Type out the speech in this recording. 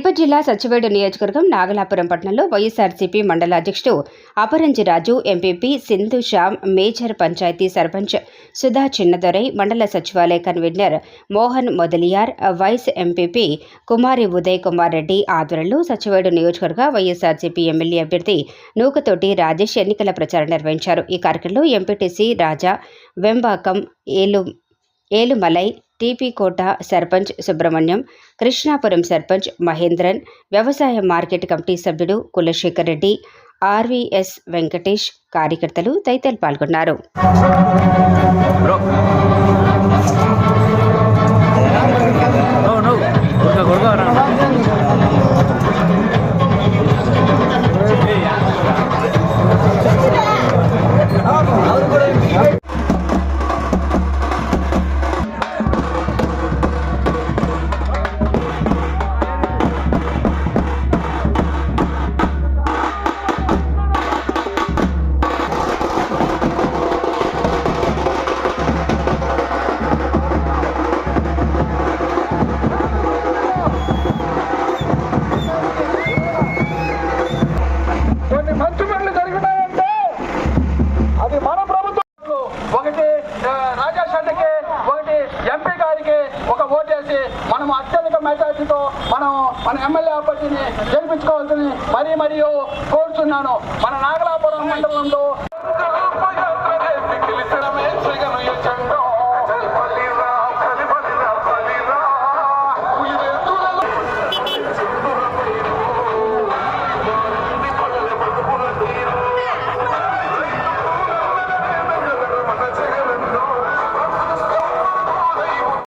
తిరుపతి జిల్లా సచ్చివేడు నియోజకవర్గం నాగలాపురం పట్టణంలో వైఎస్ఆర్సీపీ మండల అధ్యక్షుడు అపరంజిరాజు, ఎంపీపీ సింధు శ్యామ్, మేజర్ పంచాయతీ సర్పంచ్ సుధా చిన్నదొరై, మండల సచివాలయ convener Mohan Mudaliar, vice MPP Kumari Uday Kumar Reddy ఆధ్వర్యంలో సచ్చివేడు నియోజకవర్గ వైఎస్ఆర్సీపీ ఎమ్మెల్యే అభ్యర్థి నూకతోటి రాజేష్ ఎన్నికల ప్రచారం నిర్వహించారు. ఈ కార్యక్రమంలో ఎంపీటీసీ రాజా, వెంబాకం, ఏలుమలై, టీపీ కోట సర్పంచ్ సుబ్రహ్మణ్యం, కృష్ణాపురం సర్పంచ్ మహేంద్రన్, వ్యవసాయ మార్కెట్ కమిటీ సభ్యుడు కులశేఖర్ రెడ్డి, ఆర్వీఎస్ వెంకటేష్, కార్యకర్తలు తదితరులు పాల్గొన్నారు. మనం అత్యధిక మెజార్టీతో మన ఎమ్మెల్యే అభ్యర్థిని గెలిపించుకోవాల్సింది మరియు కోరుతున్నాను. మన నాగలాపురం మండలంలో